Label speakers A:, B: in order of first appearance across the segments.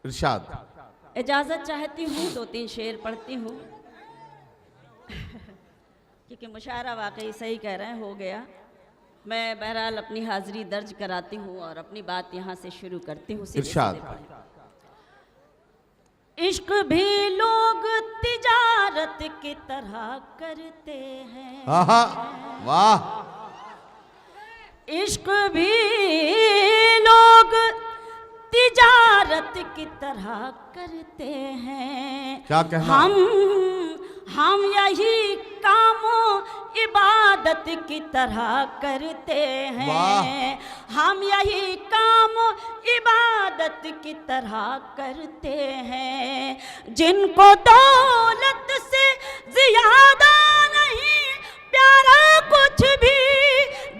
A: इरशाद।
B: इजाज़त चाहती हूँ, 2-3 शेर पढ़ती हूँ क्योंकि मुशायरा वाकई सही कह रहे हैं, हो गया। मैं बहरहाल अपनी हाज़िरी दर्ज कराती हूँ और अपनी बात यहाँ से शुरू करती हूँ।
A: इरशाद।
B: इश्क भी लोग तिजारत की तरह करते हैं।
A: आहा, वाह।
B: इश्क भी लोग तिजारत की तरह करते हैं।
A: क्या कहना?
B: हम यही कामों इबादत की तरह करते हैं। हम यही काम इबादत की तरह करते हैं। जिनको दौलत से ज्यादा नहीं प्यारा कुछ भी,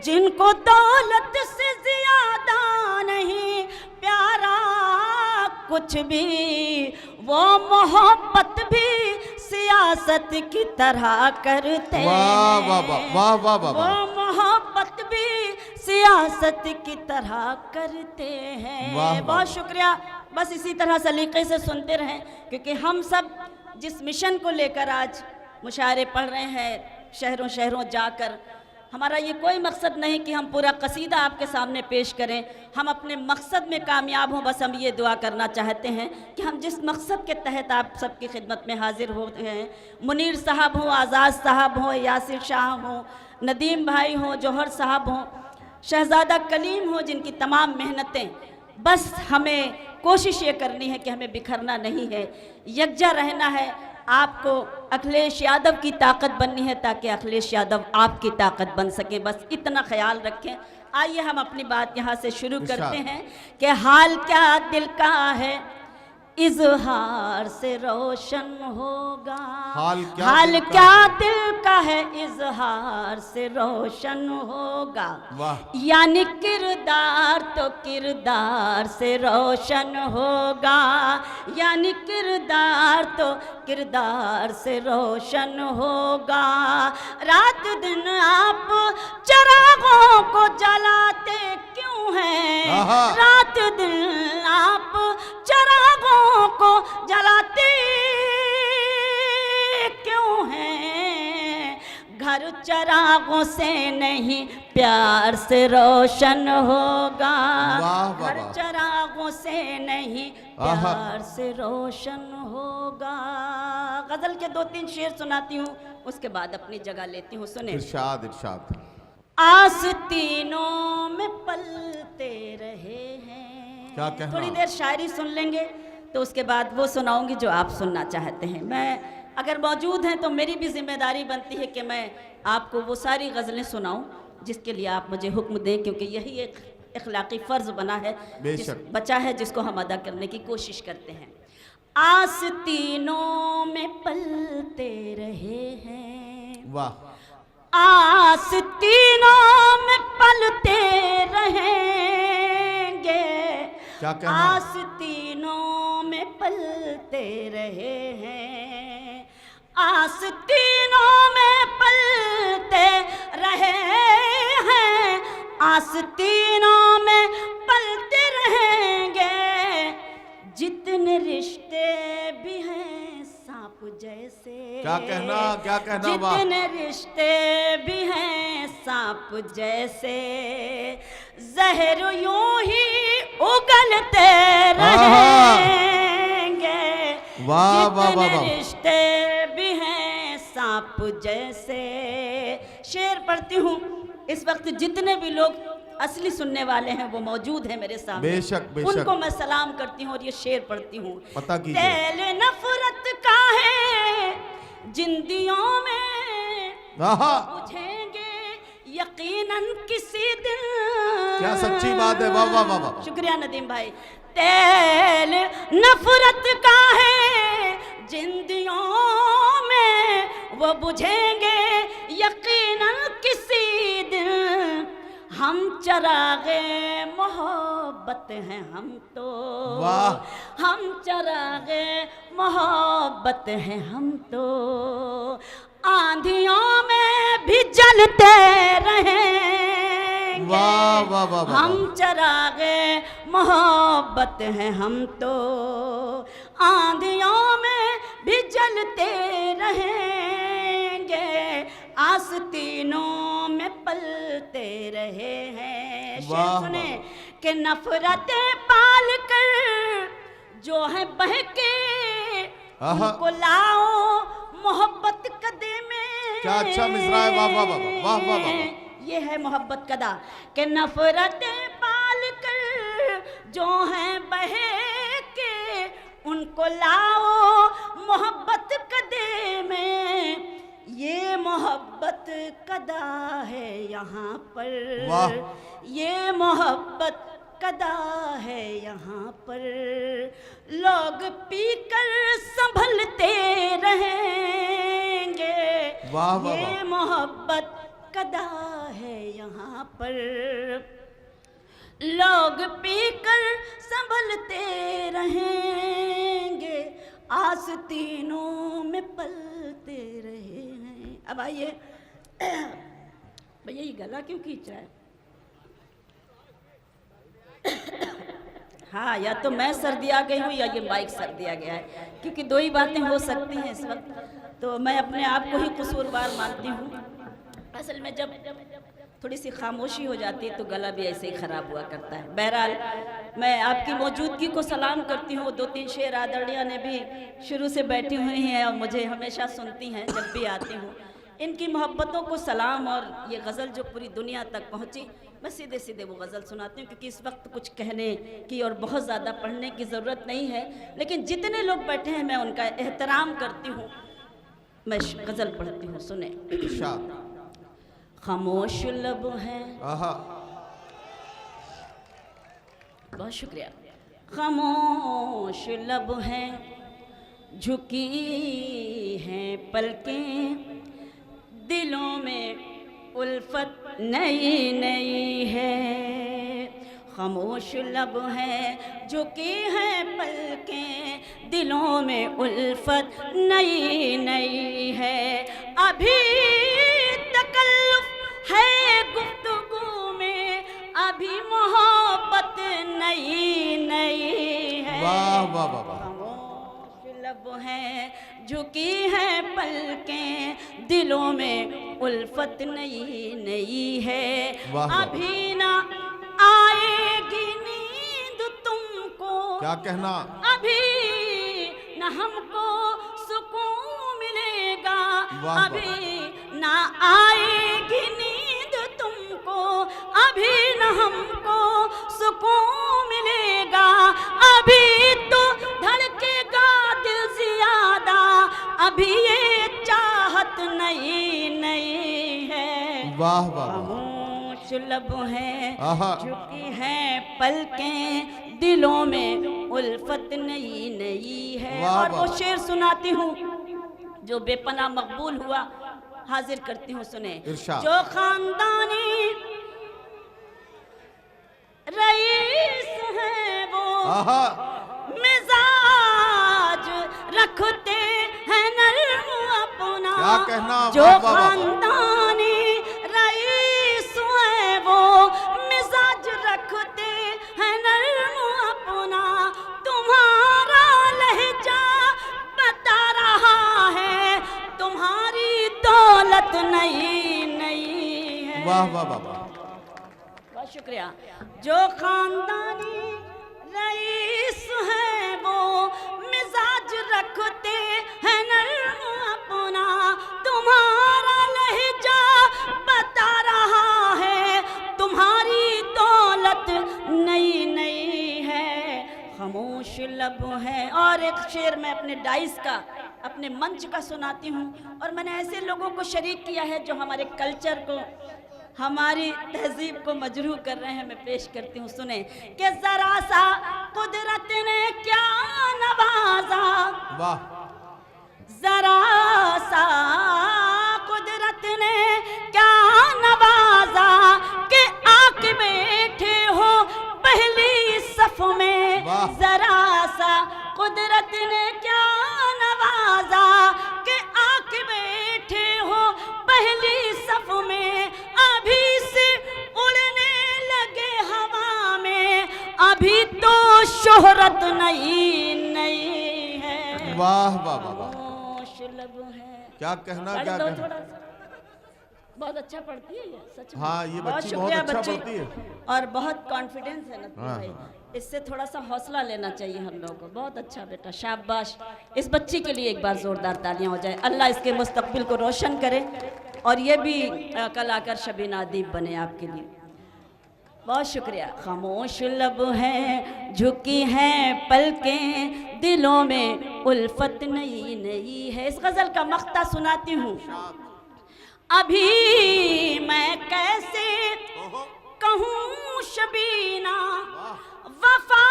B: जिनको दौलत से ज्यादा नहीं प्यारा कुछ भी, वो मोहब्बत भी सियासत की तरह करते हैं।
A: वाह वाह वाह वाह वाह।
B: वो मोहब्बत भी सियासत की तरह करते हैं। बहुत शुक्रिया। बस इसी तरह सलीके से सुनते रहें, क्योंकि हम सब जिस मिशन को लेकर आज मुशायरे पढ़ रहे हैं शहरों शहरों जाकर, हमारा ये कोई मकसद नहीं कि हम पूरा कसीदा आपके सामने पेश करें। हम अपने मकसद में कामयाब हों, बस हम ये दुआ करना चाहते हैं कि हम जिस मकसद के तहत आप सबकी खिदमत में हाजिर होते हैं, मुनीर साहब हों, आज़ाद साहब हों, यासिर शाह हों, नदीम भाई हों, जौहर साहब हों, शहजादा कलीम हो, जिनकी तमाम मेहनतें, बस हमें कोशिश ये करनी है कि हमें बिखरना नहीं है, यकजा रहना है। आपको अखिलेश यादव की ताकत बननी है ताकि अखिलेश यादव आपकी ताकत बन सके, बस इतना ख्याल रखें। आइए हम अपनी बात यहाँ से शुरू करते हैं कि हाल क्या दिल का है इजहार से रोशन होगा। हाल क्या दिल का है इजहार से रोशन होगा। यानी किरदार तो किरदार से रोशन होगा। यानी किरदार तो किरदार से रोशन होगा। रात दिन आप चिरागों को जलाते क्यों हैं? रात दिन आप चिरागों को जलाते क्यों हैं? घर चिरागों से नहीं प्यार से रोशन होगा। घर चिरागों से नहीं प्यार से रोशन होगा। गजल के 2-3 शेर सुनाती हूँ, उसके बाद अपनी जगह लेती हूँ। सुने।
A: इरशाद इरशाद।
B: आस्तीनों में पलते रहे हैं।
A: क्या कहना?
B: थोड़ी देर शायरी सुन लेंगे तो उसके बाद वो सुनाऊंगी जो आप सुनना चाहते हैं। मैं अगर मौजूद हैं तो मेरी भी जिम्मेदारी बनती है कि मैं आपको वो सारी गज़लें सुनाऊं जिसके लिए आप मुझे हुक्म दें, क्योंकि यही एक इखलाकी फ़र्ज़ बना है, बचा है, जिसको हम अदा करने की कोशिश करते हैं। आस्तीनों में पलते रहे हैं।
A: वाह।
B: आस्तीनों में पलते रहेंगे।
A: क्या कहना?
B: आस्तीनों में पलते रहे हैं। आस्तीनों में पलते रहे हैं। आस्तीनों में पलते रहेंगे। जितने रिश्ते भी हैं सांप जैसे।
A: क्या कहना? क्या कहना?
B: जितने रिश्ते भी हैं सांप जैसे, जहर यूं ही उगलते रहेंगे।
A: वाह वाह वाह।
B: जितने रिश्ते भी हैं सांप जैसे। शेर पढ़ती हूँ। इस वक्त जितने भी लोग असली सुनने वाले हैं वो मौजूद हैं मेरे सामने।
A: बेशक बेशक।
B: उनको मैं सलाम करती हूँ और ये शेर पढ़ती हूँ।
A: पता कीजिए।
B: तेल नफरत का है जिंदगियों में, बुझेंगे यकीनन किसी दिन।
A: क्या सच्ची बात है। वाह वाह वाह वाह।
B: शुक्रिया नदीम भाई। तेल नफरत का है जिंदगियों में, वो बुझेंगे यकीनन किसी दिन। हम चरागे मोहब्बत हैं हम तो।
A: वाह।
B: हम चरागे मोहब्बत हैं हम तो। आंधियों में भी जलते रहेंगे।
A: वाह वाह वाह वाह।
B: हम चरागे मोहब्बत हैं हम तो, आंधियों में भी जलते रहेंगे, आस्तीनों में पलते रहे हैं। शेर सुने कि नफरतें पाल कर जो है बहके, उनको लाओ मोहब्बत कदे में।
A: क्या अच्छा मिसरा है, वाह वाह वाह वाह वाह वाह।
B: ये है मोहब्बत कदा कि नफरतें पाल कर जो है बहके, उनको लाओ मोहब्बत कदे में। ये मोहब्बत कदा है यहाँ पर, ये मोहब्बत कदा है यहाँ पर, लोग पीकर संभलते रहेंगे।
A: वाह वाह।
B: ये मोहब्बत कदा है यहाँ पर, लोग पीकर संभलते रहेंगे, आस्तीनों में पलते रहे हैं। अब आइए भैया, ये गला क्यों खींच रहा है? हाँ, या तो मैं सर्दी आ गई हूँ या ये माइक सर्दी आ गया है, क्योंकि दो ही बातें हो सकती हैं इस वक्त। तो मैं अपने आप को ही कसूरवार मानती हूँ। असल में जब थोड़ी सी खामोशी हो जाती है तो गला भी ऐसे ही ख़राब हुआ करता है। बहरहाल, मैं आपकी मौजूदगी को सलाम करती हूँ। 2-3 शेर आदरणीय ने भी शुरू से बैठी हुई हैं और मुझे हमेशा सुनती हैं जब भी आती हूँ। इनकी मोहब्बतों को सलाम। और ये गज़ल जो पूरी दुनिया तक पहुँची, मैं सीधे सीधे वो गज़ल सुनाती हूँ, क्योंकि इस वक्त कुछ कहने की और बहुत ज़्यादा पढ़ने की ज़रूरत नहीं है। लेकिन जितने लोग बैठे हैं मैं उनका एहतराम करती हूँ। मैं गज़ल पढ़ती हूँ, सुने। खामोश लब है, बहुत शुक्रिया। खामोश लब है, झुकी हैं पलकें, दिलों में उल्फत नई नई है। खामोश लब है, झुकी हैं पलकें, दिलों में उल्फत नई नई है। अभी तकल्लुफ है गुफ्तगू में, अभी मोहब्बत नई नई है।
A: वाह वाह वाह।
B: खामोश लब है, झुकी है पलकें, दिलों में उल्फत नई नई है। अभी ना आएगी नींद तुमको,
A: क्या कहना,
B: अभी न हमको सुकून मिलेगा। अभी ना आएगी नींद तुमको, अभी न हमको सुकून मिलेगा। अभी तो धड़केगा दिल ज्यादा, अभी ये चाहत नई नई है।
A: वाह वाह।
B: खामोश लब है, झुकी हैं पलकें, दिलों में उल्फत नई नई है। और वो शेर सुनाती हूँ जो बेपना मकबूल हुआ, हाजिर करती हूँ, सुने। जो खानदानी रईस है वो मिजाज रखते हैं नर्म अपना।
A: क्या कहना,
B: जो खानदानी रईस है वो मिजाज रखते हैं नर्म अपना। तुम्हारा लहजा बता रहा है, तुम्हारी दौलत नई नई है।
A: वाह वाह वाह,
B: बहुत शुक्रिया। जो खानदानी रईस है वो मिजाज रखते हैं नर्म अपना। तुम्हारा लहजा बता रहा है, तुम्हारी दौलत नई नई है। खामोश लब है। और एक शेर मैं अपने डाइस का, अपने मंच का सुनाती हूँ। और मैंने ऐसे लोगों को शरीक किया है जो हमारे कल्चर को, हमारी तहजीब को मजरूह कर रहे हैं। मैं पेश करती हूँ, सुने। कि जरा सा कुदरत ने क्या नवाजा,
A: वाह।
B: जरा सा कुदरत ने क्या नवाजा, कि आके बैठे हो पहली सफ में। जरा सा कुदरत ने क्या नवाजा, कि आके बैठे हो पहली सफ में। अभी से उड़ने उल्फत नई नई है।
A: वाह वाह वाह वाह,
B: खामोश लब है।
A: क्या कहना,
B: पढ़
A: क्या
B: दो
A: कहना।
B: थोड़ा सा। बहुत अच्छा पढ़ती है ये, सच में।
A: हाँ, ये बच्ची बहुत
B: शुक्रिया
A: अच्छा
B: बच्ची।
A: पढ़ती है।
B: और बहुत कॉन्फिडेंस है नथनी
A: हाँ,
B: भाई, इससे थोड़ा सा हौसला लेना चाहिए हम लोगों को। बहुत अच्छा बेटा, शाबाश। इस बच्ची के लिए एक बार जोरदार तालियां हो जाए। अल्लाह इसके मुस्तकबिल को रोशन करे और ये भी कलाकार शबीना अदीब बने आपके लिए। बहुत शुक्रिया। खामोश लब है, झुकी हैं पलकें, दिलों में उल्फत नई नई है। इस गजल का मख्ता सुनाती हूँ। अभी मैं कैसे कहूँ शबीना, वफा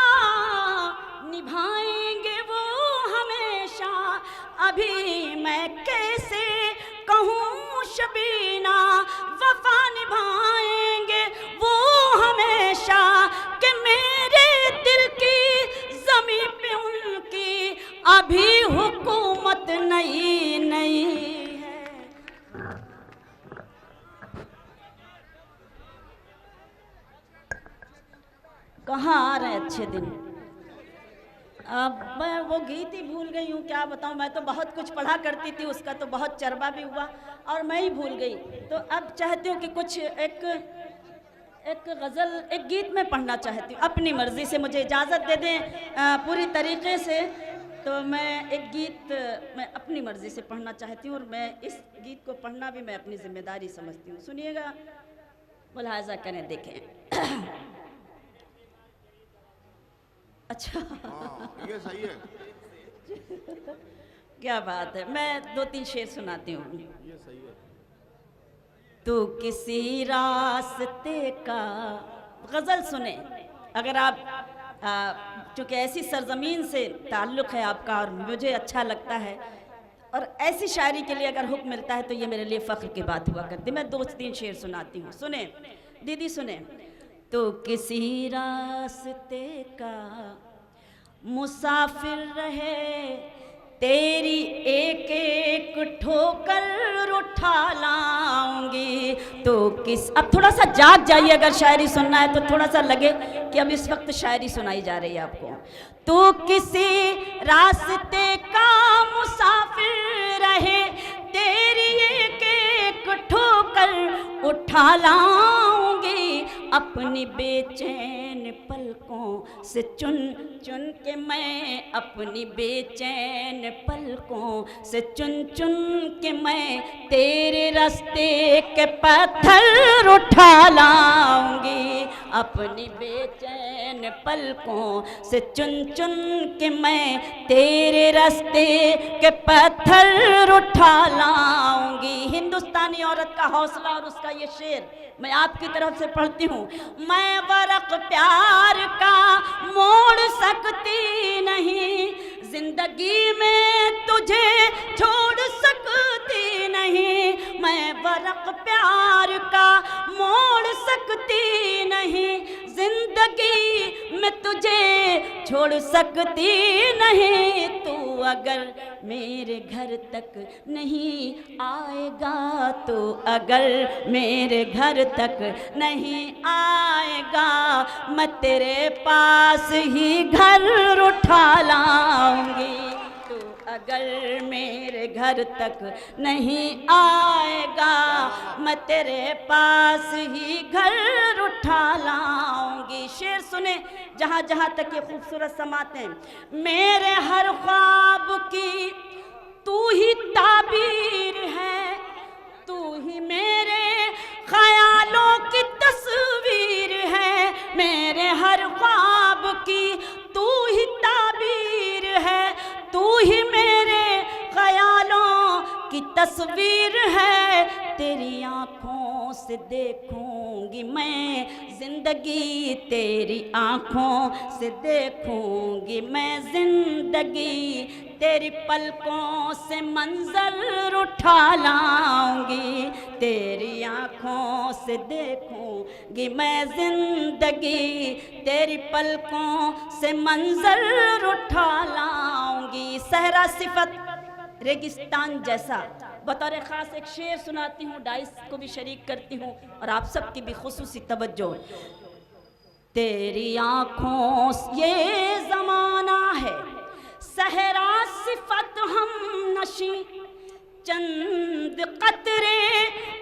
B: निभाएंगे वो हमेशा। अभी मैं कैसे कहूँ शबीना, वफा निभाएंगे वो हमेशा। कि मेरे दिल की ज़मीं पे उनकी अभी हुकूमत नई नई है। कहाँ आ रहे हैं अच्छे दिन। अब मैं वो गीत ही भूल गई हूँ, क्या बताऊँ। मैं तो बहुत कुछ पढ़ा करती थी, उसका तो बहुत चर्बा भी हुआ और मैं ही भूल गई। तो अब चाहती हूँ कि कुछ एक गज़ल, एक गीत में पढ़ना चाहती हूँ अपनी मर्ज़ी से। मुझे इजाज़त दे दें पूरी तरीक़े से, तो मैं एक गीत मैं अपनी मर्ज़ी से पढ़ना चाहती हूँ। और मैं इस गीत को पढ़ना भी मैं अपनी ज़िम्मेदारी समझती हूँ। सुनिएगा, मुलाहाज़ा करें, देखें। अच्छा,
A: ये सही है।
B: क्या बात है। मैं 2-3 शेर सुनाती हूँ।
A: ये सही है।
B: तू किसी रास्ते का, गज़ल सुने। अगर आप चूँकि ऐसी सरजमीन से ताल्लुक़ है आपका और मुझे अच्छा लगता है, और ऐसी शायरी के लिए अगर हुक्म मिलता है तो ये मेरे लिए फ़ख्र की बात हुआ करती। मैं 2-3 शेर सुनाती हूँ, सुने दीदी, सुने। तो किसी रास्ते का मुसाफिर रहे, तेरी एक एक ठोकर उठा लाऊंगी। तो किस, अब थोड़ा सा जाग जाइए, अगर शायरी सुनना है तो थोड़ा सा लगे कि अब इस वक्त शायरी सुनाई जा रही है आपको। तो किसी रास्ते का मुसाफिर रहे, तेरी एक एक ठोकर उठा लाऊंगी। अपनी बेचैन पलकों से चुन चुन के मैं, अपनी बेचैन पलकों से चुन चुन के मैं, तेरे रास्ते के पत्थर उठा लाऊंगी। अपनी बेचैन पलकों से चुन चुन के मैं, तेरे रास्ते के पत्थर उठा लाऊंगी। हिंदुस्तानी औरत का हौसला और उसका ये शेर मैं आपकी तरफ से पढ़ती हूँ। मैं वरक़ प्यार का मोड़ सकती नहीं, जिंदगी में तुझे छोड़ सकती नहीं। मैं वरक़ प्यार का मोड़ सकती नहीं, जिंदगी में तुझे छोड़ सकती नहीं। तू अगर मेरे घर तक नहीं आएगा, तो अगर मेरे घर तक नहीं आएगा, मैं तेरे पास ही घर उठा लाऊंगी। तो अगर मेरे घर तक नहीं आएगा, मैं तेरे पास ही घर उठा लाऊंगी। शेर सुने जहाँ जहाँ तक ये खूबसूरत समाते हैं। मेरे हर ख्वाब की तू ही ताबीर है, तू ही मेरे ख्यालों की तस्वीर है। मेरे हर ख्वाब की तू ही ताबीर है, तू ही मेरे ख्यालों की तस्वीर है। तेरी आँखों से देखूंगी मैं जिंदगी, तेरी आँखों से देखूंगी मैं जिंदगी। तेरी पलकों से मंजर उठा लाऊंगी, तेरी आँखों से देखूंगी मैं जिंदगी। तेरी पलकों से मंजर उठा लाऊंगी। सहरा सिफत रेगिस्तान जैसा, बतौर ख़ास एक शेर सुनाती हूँ, डाइस को भी शरीक करती हूँ और आप सब की भी खुसूसी तवज्जो। तेरी आँखों से ये ज़माना है सहरा सिफत हम नशी, चंद कतरे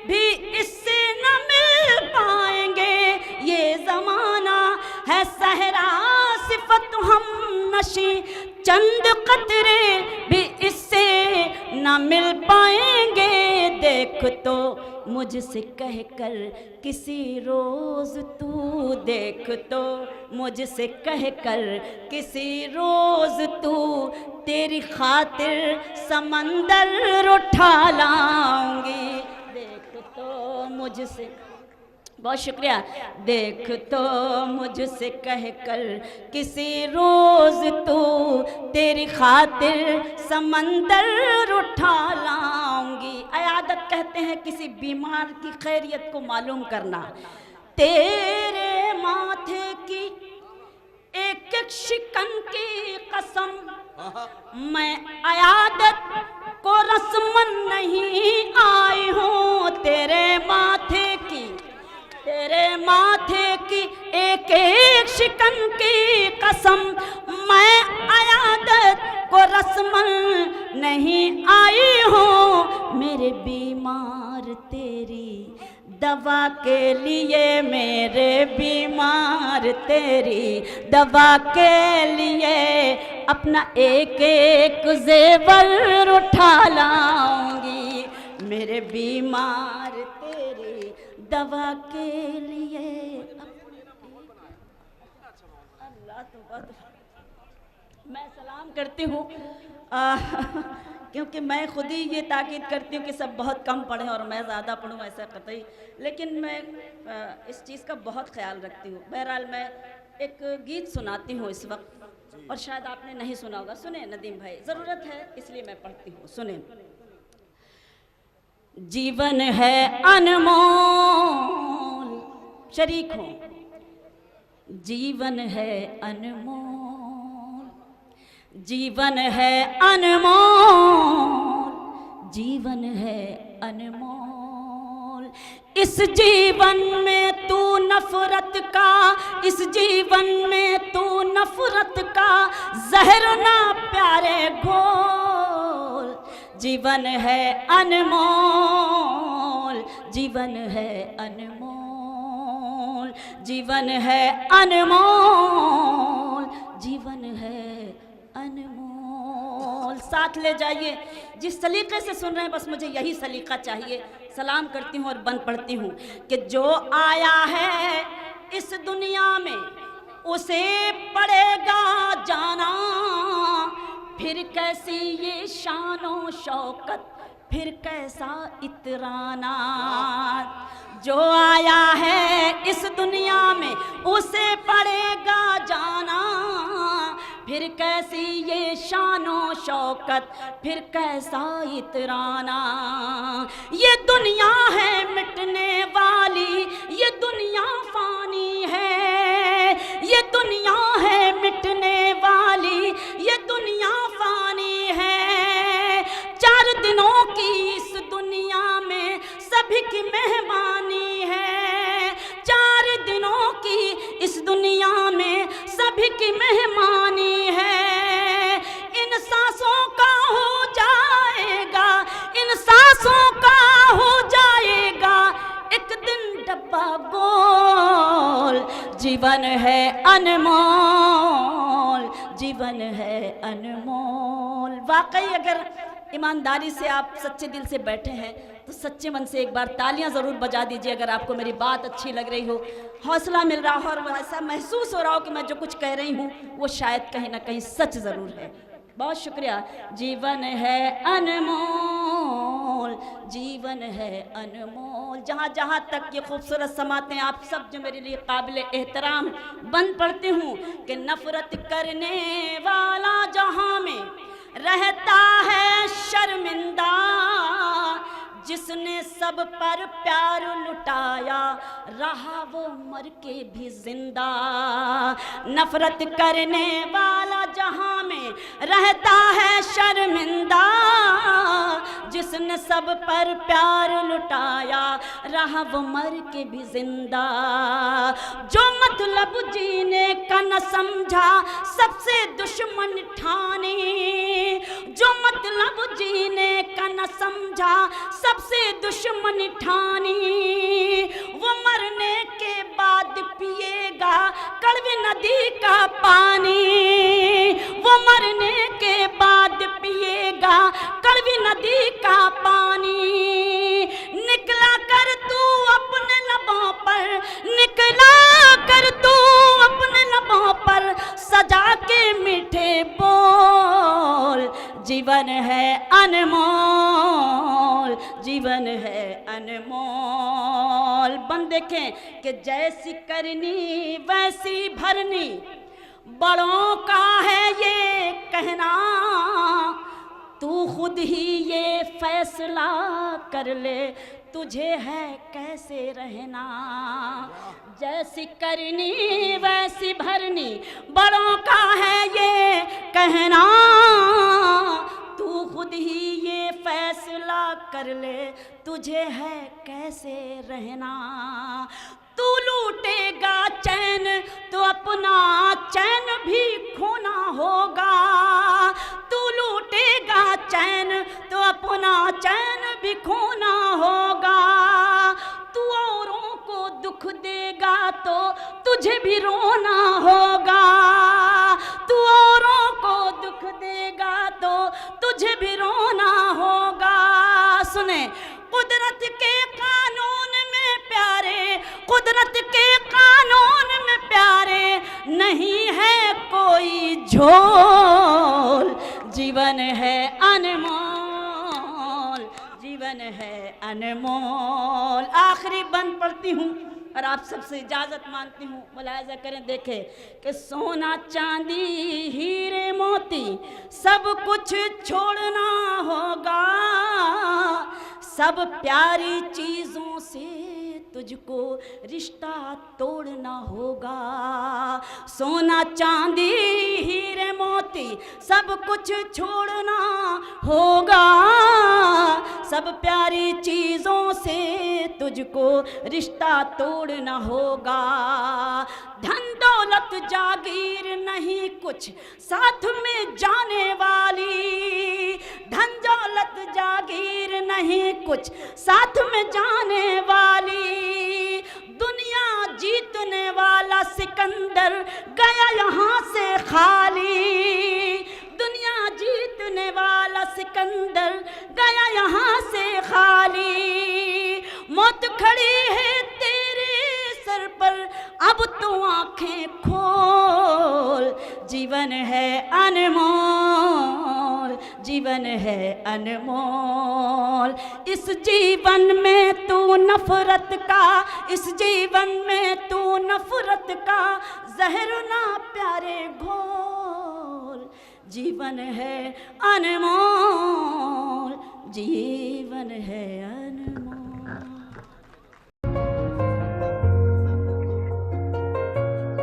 B: भी इससे न मिल पाएंगे। ये ज़माना है सहरा सिफत हम नशी, चंद कतरे भी इससे न मिल पाएंगे। देख तो मुझसे कह कर किसी रोज़ तू, देख तो मुझसे कह कर किसी रोज़ तू, तेरी खातिर समंदर उठा लाऊंगी। देख तो मुझसे, बहुत शुक्रिया। देख तो मुझसे कह कर किसी रोज़ तू, तेरी खातिर समंदर उठा लाऊंगी। अयादत कहते हैं किसी बीमार की खैरियत को मालूम करना। तेरे माथे की एक एक शिकन की कसम, मैं अयादत को रस्मन नहीं आई हूँ। तेरे माथे की एक एक शिकन की कसम, मैं अयादत को रस्मन नहीं आई हूँ। मेरे बीमार तेरी दवा के लिए, मेरे बीमार तेरी दवा के लिए अपना एक एक ज़ेवर उठा लाऊंगी। मेरे बीमार तेरी दवा के लिए अल्लाह तो मैं सलाम करती हूँ क्योंकि मैं खुद ही ये ताकीद करती हूँ कि सब बहुत कम पढ़ें और मैं ज़्यादा पढ़ूँ, ऐसा कतई। लेकिन मैं इस चीज़ का बहुत ख्याल रखती हूँ। बहरहाल मैं एक गीत सुनाती हूँ इस वक्त, और शायद आपने नहीं सुना होगा। सुने नदीम भाई, ज़रूरत है इसलिए मैं पढ़ती हूँ, सुने। जीवन है अनमोल, शरीक हो। जीवन है अनमोल, जीवन है अनमोल, जीवन है अनमोल। इस जीवन में तू नफरत का, इस जीवन में तू नफरत का जहर ना प्यारे घोल। जीवन है अनमोल, जीवन है अनमोल, जीवन है अनमोल, जीवन है अनमोल। साथ ले जाइए, जिस सलीके से सुन रहे हैं बस मुझे यही सलीका चाहिए। सलाम करती हूँ और बंद पढ़ती हूँ कि जो आया है इस दुनिया में उसे पड़ेगा जाना, फिर कैसी ये शानो शौकत, फिर कैसा इतराना। जो आया है इस दुनिया में उसे पड़ेगा जाना, फिर कैसी ये शानो शौकत, फिर कैसा इतराना। ये दुनिया है मिटने वाली, ये दुनिया फानी है, ये दुनिया है मिटने वाली, ये दुनिया फानी है। 4 दिनों की इस दुनिया में सभी की मेहमानी है, 4 दिनों की इस दुनिया में सभी की मेहमानी है। इन सांसों का हो जाएगा, इन सांसों का हो जाएगा एक दिन डब्बा गोल। जीवन है अनमोल, जीवन है अनमोल। वाकई अगर ईमानदारी से आप सच्चे दिल से बैठे हैं तो सच्चे मन से एक बार तालियां ज़रूर बजा दीजिए अगर आपको मेरी बात अच्छी लग रही हो, हौसला मिल रहा हो और ऐसा महसूस हो रहा हो कि मैं जो कुछ कह रही हूँ वो शायद कहीं ना कहीं सच ज़रूर है। बहुत शुक्रिया। जीवन है अनमोल, जीवन है अनमोल। जहाँ जहाँ तक ये खूबसूरत समातें आप सब जो मेरे लिए काबिल एहतराम, बंद पढ़ती हूँ कि नफ़रत करने वाला जहाँ में रहता है शर्मिंदा, जिसने सब पर प्यार लुटाया रहा वो मर के भी जिंदा। नफरत करने वाला जहां में रहता है शर्मिंदा, जिस जिसने सब पर प्यार लुटाया रहा वो मर के भी जिंदा। जो मतलब जीने का न समझा सबसे दुश्मन ठाने, जो मतलब जीने का न समझा सबसे दुश्मन ठानी, वो मरने के बाद पिएगा कड़वी नदी का पानी, वो मरने के बाद पिएगा कड़वी नदी का पानी। निकला कर तू अपने लबों पर, निकला कर तू अपने लबों पर सजा के मीठे बोल। जीवन है अनमोल, जीवन है अनमोल। बन देखें कि जैसी करनी वैसी भरनी, बड़ों का है ये कहना, तू खुद ही ये फैसला कर ले तुझे है कैसे रहना। जैसी करनी वैसी भरनी, बड़ों का है ये कहना, तू खुद ही ये फैसला कर ले तुझे है कैसे रहना। तू लूटेगा चैन तो अपना चैन भी खोना होगा, तू लूटेगा चैन तो अपना चैन भी खोना होगा। तू औरों को दुख देगा तो तुझे भी रोना होगा, तू औरों को दुख देगा तो तुझे भी रोना होगा। सुने कुदरत के कानून में प्यारे, कुदरत के कानून में प्यारे नहीं है कोई झोल। जीवन है अनमोल, जीवन है अनमोल। आखिरी बंद पढ़ती हूँ और आप सबसे इजाज़त मांगती हूँ, मुलाहिज़ा करें देखें कि सोना चांदी हीरे मोती सब कुछ छोड़ना होगा, सब प्यारी चीज़ों से तुझको रिश्ता तोड़ना होगा। सोना चांदी हीरे मोती सब कुछ छोड़ना होगा, सब प्यारी चीज़ों से तुझको रिश्ता तोड़ना होगा। धन दौलत जागीर नहीं कुछ साथ में जाने वाली, धन दौलत जागीर नहीं कुछ साथ में जाने वाली। दुनिया जीतने वाला सिकंदर गया यहाँ से खाली, दुनिया जीतने वाला सिकंदर गया यहाँ से खाली। मौत खड़ी है तेरे सर पर अब तो आंखें खोल। जीवन है अनमोल, जीवन है अनमोल। इस जीवन में तू नफरत का, इस जीवन में तू नफरत का जहर ना प्यारे घोल। जीवन है अनमोल, जीवन है